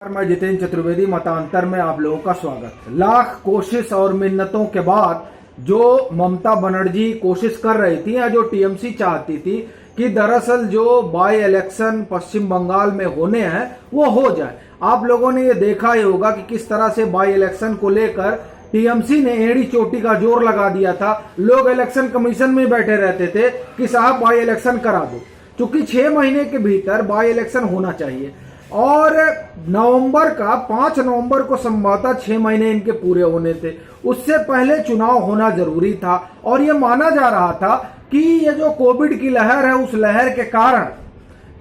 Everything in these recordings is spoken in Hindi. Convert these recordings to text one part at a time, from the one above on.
मैं जितेंद्र चतुर्वेदी मतांतर में आप लोगों का स्वागत है। लाख कोशिश और मिन्नतों के बाद जो ममता बनर्जी कोशिश कर रही थी या जो टीएमसी चाहती थी कि दरअसल जो बाई इलेक्शन पश्चिम बंगाल में होने हैं वो हो जाए। आप लोगों ने ये देखा ही होगा कि किस तरह से बाई इलेक्शन को लेकर टीएमसी ने एड़ी चोटी का जोर लगा दिया था। लोग इलेक्शन कमीशन में बैठे रहते थे कि साहब बाई इलेक्शन करा दो, क्योंकि 6 महीने के भीतर बाई इलेक्शन होना चाहिए और नवंबर का 5 नवंबर को संभवतः 6 महीने इनके पूरे होने थे। उससे पहले चुनाव होना जरूरी था और ये माना जा रहा था कि ये जो कोविड की लहर है उस लहर के कारण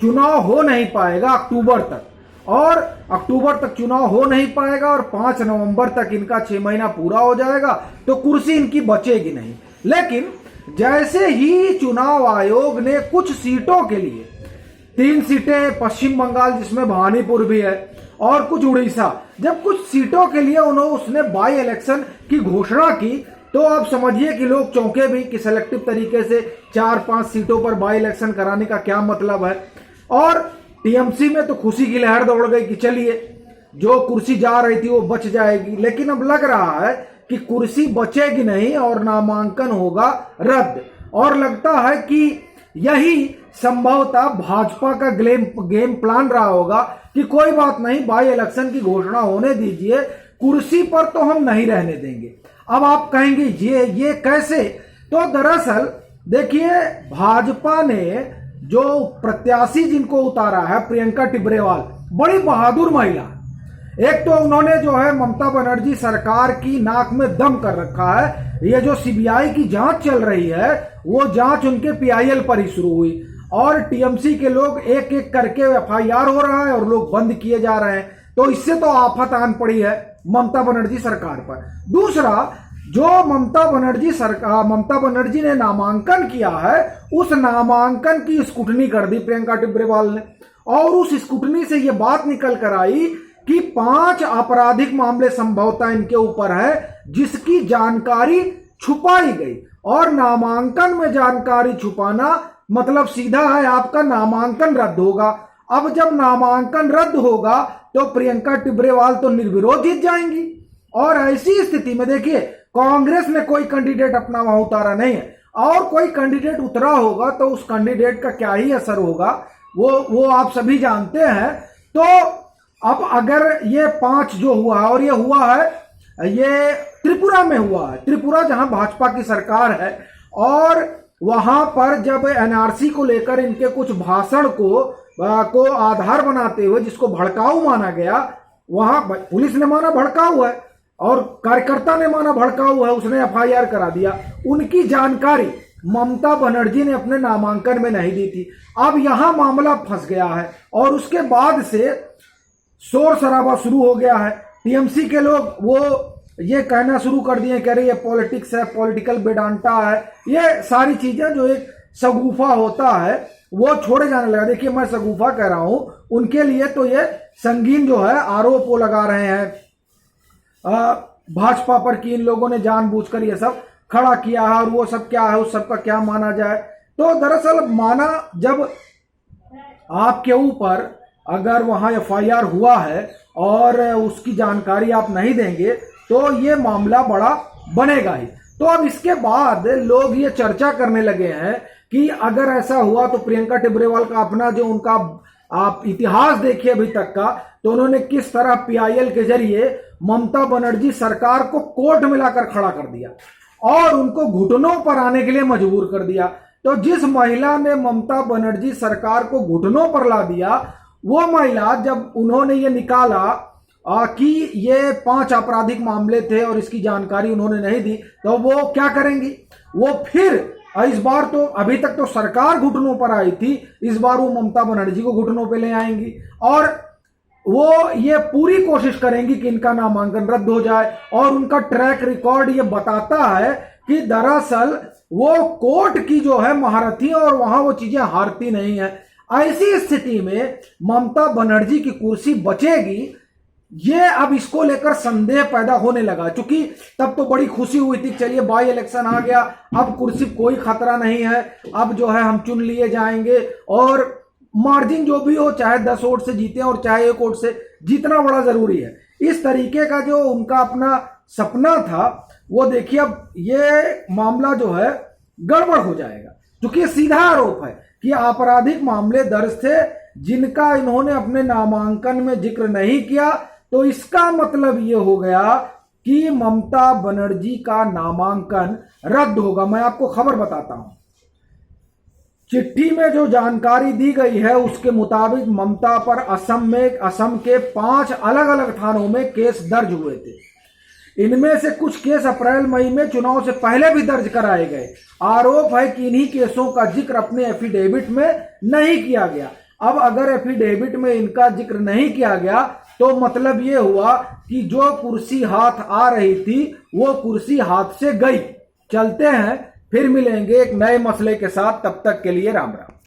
चुनाव हो नहीं पाएगा अक्टूबर तक, और अक्टूबर तक चुनाव हो नहीं पाएगा और 5 नवंबर तक इनका 6 महीना पूरा हो जाएगा तो कुर्सी इनकी बचेगी नहीं। लेकिन जैसे ही चुनाव आयोग ने कुछ सीटों के लिए 3 सीटें पश्चिम बंगाल जिसमें भवानीपुर भी है और कुछ उड़ीसा, जब कुछ सीटों के लिए उसने बाई इलेक्शन की घोषणा की तो आप समझिए कि लोग चौंके भी कि सेलेक्टिव तरीके से 4-5 सीटों पर बाई इलेक्शन कराने का क्या मतलब है। और टीएमसी में तो खुशी की लहर दौड़ गई कि चलिए जो कुर्सी जा रही थी वो बच जाएगी। लेकिन अब लग रहा है कि कुर्सी बचेगी नहीं और नामांकन होगा रद्द, और लगता है कि यही संभवतः भाजपा का गेम प्लान रहा होगा कि कोई बात नहीं, बाई इलेक्शन की घोषणा होने दीजिए, कुर्सी पर तो हम नहीं रहने देंगे। अब आप कहेंगे ये कैसे? तो दरअसल देखिए, भाजपा ने जो प्रत्याशी जिनको उतारा है, प्रियंका टिब्रेवाल, बड़ी बहादुर महिला। एक तो उन्होंने जो है ममता बनर्जी सरकार की नाक में दम कर रखा है। ये जो सीबीआई की जांच चल रही है वो जांच उनके पीआईएल पर ही शुरू हुई और टीएमसी के लोग एक एक करके एफआईआर हो रहा है और लोग बंद किए जा रहे हैं। तो इससे तो आफत आन पड़ी है ममता बनर्जी सरकार पर। दूसरा, जो ममता बनर्जी ने नामांकन किया है उस नामांकन की स्क्रूटनी कर दी प्रियंका टिब्रेवाल ने, और उस स्क्रूटनी से ये बात निकल कर आई कि 5 आपराधिक मामले संभवतः इनके ऊपर है जिसकी जानकारी छुपाई गई। और नामांकन में जानकारी छुपाना मतलब सीधा है आपका नामांकन रद्द होगा। अब जब नामांकन रद्द होगा तो प्रियंका टिब्रेवाल तो निर्विरोध जीत जाएंगी, और ऐसी स्थिति में देखिए कांग्रेस ने कोई कैंडिडेट अपना वहां उतारा नहीं है, और कोई कैंडिडेट उतरा होगा तो उस कैंडिडेट का क्या ही असर होगा वो आप सभी जानते हैं। तो अब अगर ये 5 जो हुआ है, और ये हुआ है ये त्रिपुरा में हुआ है, त्रिपुरा जहां भाजपा की सरकार है, और वहां पर जब एनआरसी को लेकर इनके कुछ भाषण को आधार बनाते हुए जिसको भड़काऊ माना गया, वहां पुलिस ने माना भड़काऊ है और कार्यकर्ता ने माना भड़काऊ है, उसने एफआईआर करा दिया। उनकी जानकारी ममता बनर्जी ने अपने नामांकन में नहीं दी थी। अब यहां मामला फंस गया है और उसके बाद से शोर शराबा शुरू हो गया है। टीएमसी के लोग वो ये कहना शुरू कर दिए, कह रहे ये पॉलिटिक्स है, पॉलिटिकल बेडांटा है, ये सारी चीजें जो एक शगुफा होता है वो छोड़े जाने लगा। देखिए, मैं शगुफा कह रहा हूं, उनके लिए तो ये संगीन जो है आरोप वो लगा रहे हैं भाजपा पर कि इन लोगों ने जानबूझकर ये सब खड़ा किया है, और वो सब क्या है, उस सब का क्या माना जाए। तो दरअसल माना, जब आपके ऊपर अगर वहां एफआईआर हुआ है और उसकी जानकारी आप नहीं देंगे तो ये मामला बड़ा बनेगा ही। तो अब इसके बाद लोग ये चर्चा करने लगे हैं कि अगर ऐसा हुआ तो प्रियंका टिब्रेवाल का अपना जो उनका आप इतिहास देखिए अभी तक का, तो उन्होंने किस तरह पीआईएल के जरिए ममता बनर्जी सरकार को कोर्ट में लाकर खड़ा कर दिया और उनको घुटनों पर आने के लिए मजबूर कर दिया। तो जिस महिला ने ममता बनर्जी सरकार को घुटनों पर ला दिया, वो महिला जब उन्होंने ये निकाला कि ये 5 आपराधिक मामले थे और इसकी जानकारी उन्होंने नहीं दी, तो वो क्या करेंगी? वो फिर इस बार तो अभी तक तो सरकार घुटनों पर आई थी, इस बार वो ममता बनर्जी को घुटनों पे ले आएंगी और वो ये पूरी कोशिश करेंगी कि इनका नामांकन रद्द हो जाए। और उनका ट्रैक रिकॉर्ड ये बताता है कि दरअसल वो कोर्ट की जो है महारथी और वहां वो चीजें हारती नहीं है। ऐसी स्थिति में ममता बनर्जी की कुर्सी बचेगी, ये अब इसको लेकर संदेह पैदा होने लगा। क्योंकि तब तो बड़ी खुशी हुई थी, चलिए बाई इलेक्शन आ गया, अब कुर्सी कोई खतरा नहीं है, अब जो है हम चुन लिए जाएंगे और मार्जिन जो भी हो, चाहे 10 वोट से जीते और चाहे 1 वोट से, जीतना बड़ा जरूरी है। इस तरीके का जो उनका अपना सपना था, वो देखिए अब ये मामला जो है गड़बड़ हो जाएगा, क्योंकि सीधा आरोप है कि आपराधिक मामले दर्ज थे जिनका इन्होंने अपने नामांकन में जिक्र नहीं किया। तो इसका मतलब ये हो गया कि ममता बनर्जी का नामांकन रद्द होगा। मैं आपको खबर बताता हूं, चिट्ठी में जो जानकारी दी गई है उसके मुताबिक ममता पर असम के 5 अलग अलग थानों में केस दर्ज हुए थे। इनमें से कुछ केस अप्रैल मई में चुनाव से पहले भी दर्ज कराए गए। आरोप है कि इन्हीं केसों का जिक्र अपने एफिडेविट में नहीं किया गया। अब अगर एफिडेविट में इनका जिक्र नहीं किया गया तो मतलब ये हुआ कि जो कुर्सी हाथ आ रही थी वो कुर्सी हाथ से गई। चलते हैं, फिर मिलेंगे एक नए मसले के साथ। तब तक के लिए राम राम।